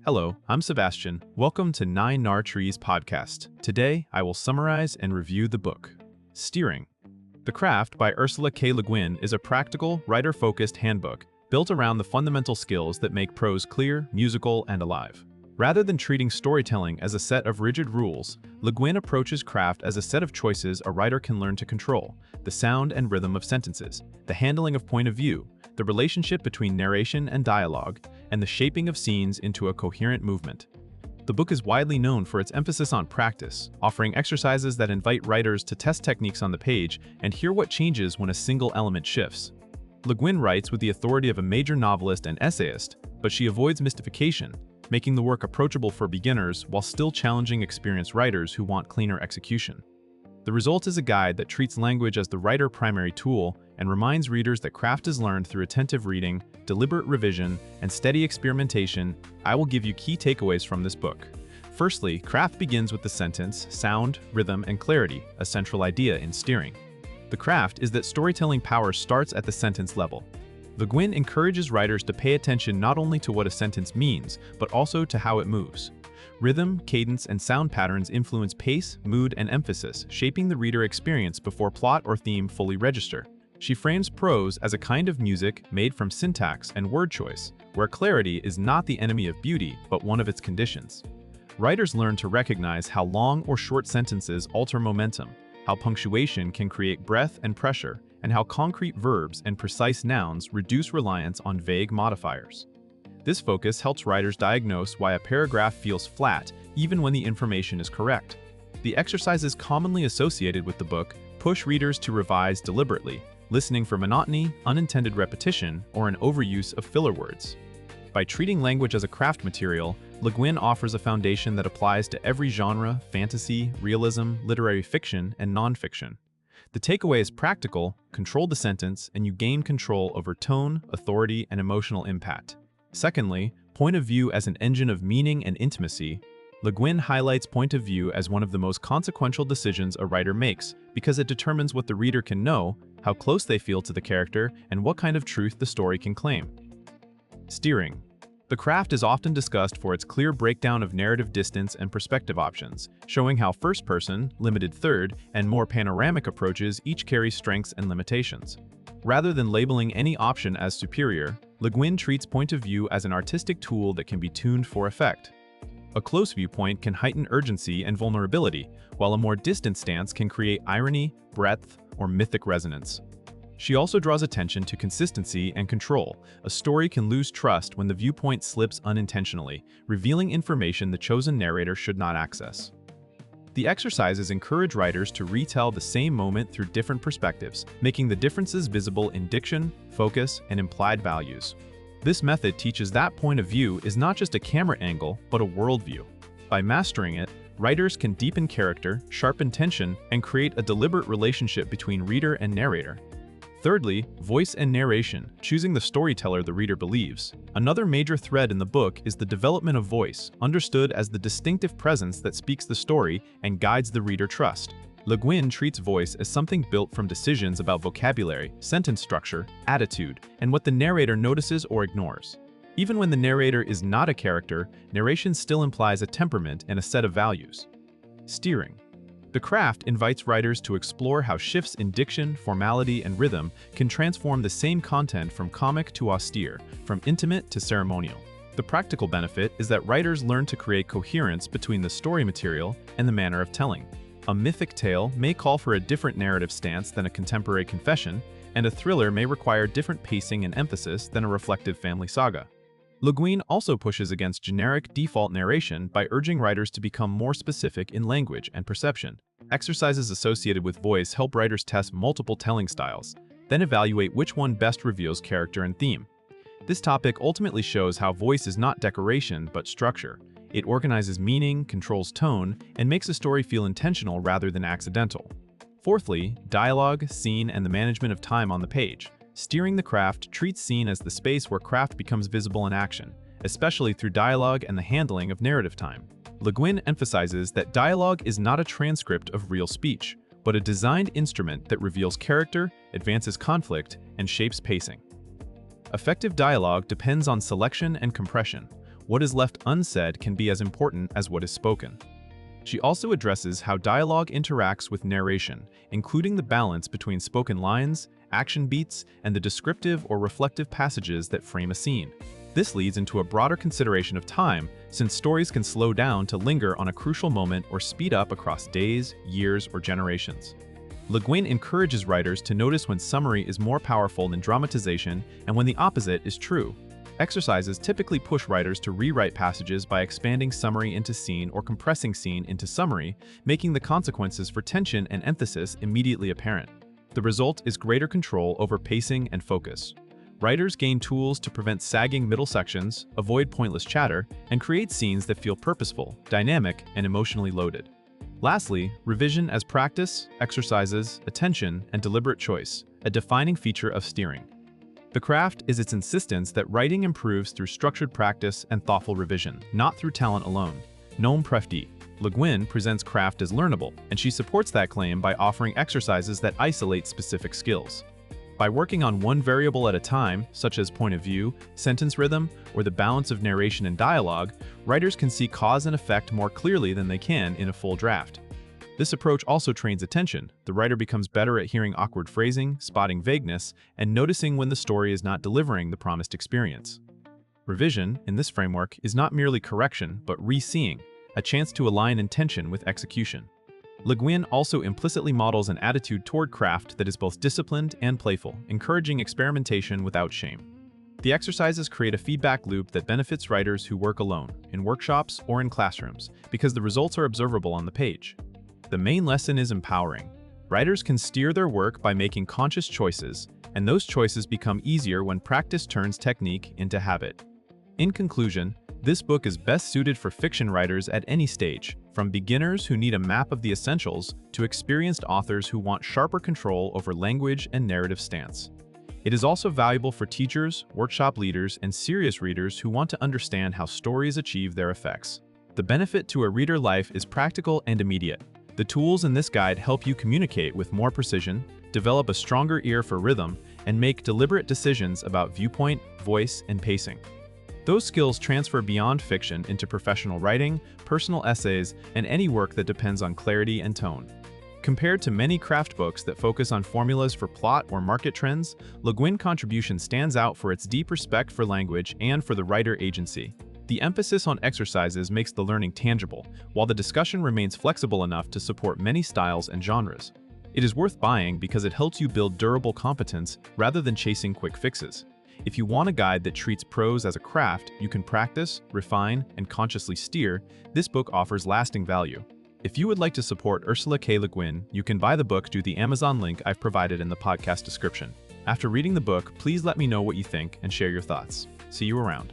Hello, I'm Sebastian. Welcome to 9 Trees podcast. Today, I will summarize and review the book, Steering. The Craft by Ursula K. Le Guin is a practical, writer-focused handbook built around the fundamental skills that make prose clear, musical, and alive. Rather than treating storytelling as a set of rigid rules, Le Guin approaches craft as a set of choices a writer can learn to control: the sound and rhythm of sentences, the handling of point of view, the relationship between narration and dialogue, and the shaping of scenes into a coherent movement. The book is widely known for its emphasis on practice, offering exercises that invite writers to test techniques on the page and hear what changes when a single element shifts. Le Guin writes with the authority of a major novelist and essayist, but she avoids mystification, making the work approachable for beginners while still challenging experienced writers who want cleaner execution. The result is a guide that treats language as the writer's primary tool and reminds readers that craft is learned through attentive reading, deliberate revision, and steady experimentation. I will give you key takeaways from this book. Firstly, craft begins with the sentence, sound, rhythm, and clarity, a central idea in steering. The craft is that storytelling power starts at the sentence level. Le Guin encourages writers to pay attention not only to what a sentence means, but also to how it moves. Rhythm, cadence, and sound patterns influence pace, mood, and emphasis, shaping the reader experience before plot or theme fully register. She frames prose as a kind of music made from syntax and word choice, where clarity is not the enemy of beauty, but one of its conditions. Writers learn to recognize how long or short sentences alter momentum, how punctuation can create breadth and pressure, and how concrete verbs and precise nouns reduce reliance on vague modifiers. This focus helps writers diagnose why a paragraph feels flat even when the information is correct. The exercises commonly associated with the book push readers to revise deliberately, listening for monotony, unintended repetition, or an overuse of filler words. By treating language as a craft material, Le Guin offers a foundation that applies to every genre: fantasy, realism, literary fiction, and nonfiction. The takeaway is practical: control the sentence, and you gain control over tone, authority, and emotional impact. Secondly, point of view as an engine of meaning and intimacy. Le Guin highlights point of view as one of the most consequential decisions a writer makes because it determines what the reader can know, how close they feel to the character, and what kind of truth the story can claim. Steering. The craft is often discussed for its clear breakdown of narrative distance and perspective options, showing how first-person, limited third, and more panoramic approaches each carry strengths and limitations. Rather than labeling any option as superior, Le Guin treats point of view as an artistic tool that can be tuned for effect. A close viewpoint can heighten urgency and vulnerability, while a more distant stance can create irony, breadth, or mythic resonance. She also draws attention to consistency and control. A story can lose trust when the viewpoint slips unintentionally, revealing information the chosen narrator should not access. The exercises encourage writers to retell the same moment through different perspectives, making the differences visible in diction, focus, and implied values. This method teaches that point of view is not just a camera angle, but a worldview. By mastering it, writers can deepen character, sharpen tension, and create a deliberate relationship between reader and narrator. Thirdly, voice and narration, choosing the storyteller the reader believes. Another major thread in the book is the development of voice, understood as the distinctive presence that speaks the story and guides the reader trust. Le Guin treats voice as something built from decisions about vocabulary, sentence structure, attitude, and what the narrator notices or ignores. Even when the narrator is not a character, narration still implies a temperament and a set of values. Steering. The craft invites writers to explore how shifts in diction, formality, and rhythm can transform the same content from comic to austere, from intimate to ceremonial. The practical benefit is that writers learn to create coherence between the story material and the manner of telling. A mythic tale may call for a different narrative stance than a contemporary confession, and a thriller may require different pacing and emphasis than a reflective family saga. Le Guin also pushes against generic default narration by urging writers to become more specific in language and perception. Exercises associated with voice help writers test multiple telling styles, then evaluate which one best reveals character and theme. This topic ultimately shows how voice is not decoration but structure. It organizes meaning, controls tone, and makes a story feel intentional rather than accidental. Fourthly, dialogue, scene, and the management of time on the page. Steering the craft treats scene as the space where craft becomes visible in action, especially through dialogue and the handling of narrative time. Le Guin emphasizes that dialogue is not a transcript of real speech, but a designed instrument that reveals character, advances conflict, and shapes pacing. Effective dialogue depends on selection and compression. what is left unsaid can be as important as what is spoken. She also addresses how dialogue interacts with narration, including the balance between spoken lines, action beats, and the descriptive or reflective passages that frame a scene. This leads into a broader consideration of time, since stories can slow down to linger on a crucial moment or speed up across days, years, or generations. Guin encourages writers to notice when summary is more powerful than dramatization and when the opposite is true. Exercises typically push writers to rewrite passages by expanding summary into scene or compressing scene into summary, making the consequences for tension and emphasis immediately apparent. The result is greater control over pacing and focus. Writers gain tools to prevent sagging middle sections, avoid pointless chatter, and create scenes that feel purposeful, dynamic, and emotionally loaded. Lastly, revision as practice, exercises, attention, and deliberate choice, a defining feature of steering. The craft is its insistence that writing improves through structured practice and thoughtful revision, not through talent alone. Non prefdi. Guin presents craft as learnable, and she supports that claim by offering exercises that isolate specific skills. By working on one variable at a time, such as point of view, sentence rhythm, or the balance of narration and dialogue, writers can see cause and effect more clearly than they can in a full draft. This approach also trains attention. The writer becomes better at hearing awkward phrasing, spotting vagueness, and noticing when the story is not delivering the promised experience. Revision, in this framework, is not merely correction, but re-seeing, a chance to align intention with execution. Guin also implicitly models an attitude toward craft that is both disciplined and playful, encouraging experimentation without shame. The exercises create a feedback loop that benefits writers who work alone, in workshops or in classrooms, because the results are observable on the page. The main lesson is empowering. Writers can steer their work by making conscious choices, and those choices become easier when practice turns technique into habit. In conclusion, this book is best suited for fiction writers at any stage, from beginners who need a map of the essentials to experienced authors who want sharper control over language and narrative stance. It is also valuable for teachers, workshop leaders, and serious readers who want to understand how stories achieve their effects. The benefit to a reader life is practical and immediate. The tools in this guide help you communicate with more precision, develop a stronger ear for rhythm, and make deliberate decisions about viewpoint, voice, and pacing. Those skills transfer beyond fiction into professional writing, personal essays, and any work that depends on clarity and tone. Compared to many craft books that focus on formulas for plot or market trends, Guin's contribution stands out for its deep respect for language and for the writer agency. The emphasis on exercises makes the learning tangible, while the discussion remains flexible enough to support many styles and genres. It is worth buying because it helps you build durable competence rather than chasing quick fixes. If you want a guide that treats prose as a craft you can practice, refine, and consciously steer, this book offers lasting value. If you would like to support Ursula Le Guin, you can buy the book through the Amazon link I've provided in the podcast description. After reading the book, please let me know what you think and share your thoughts. See you around.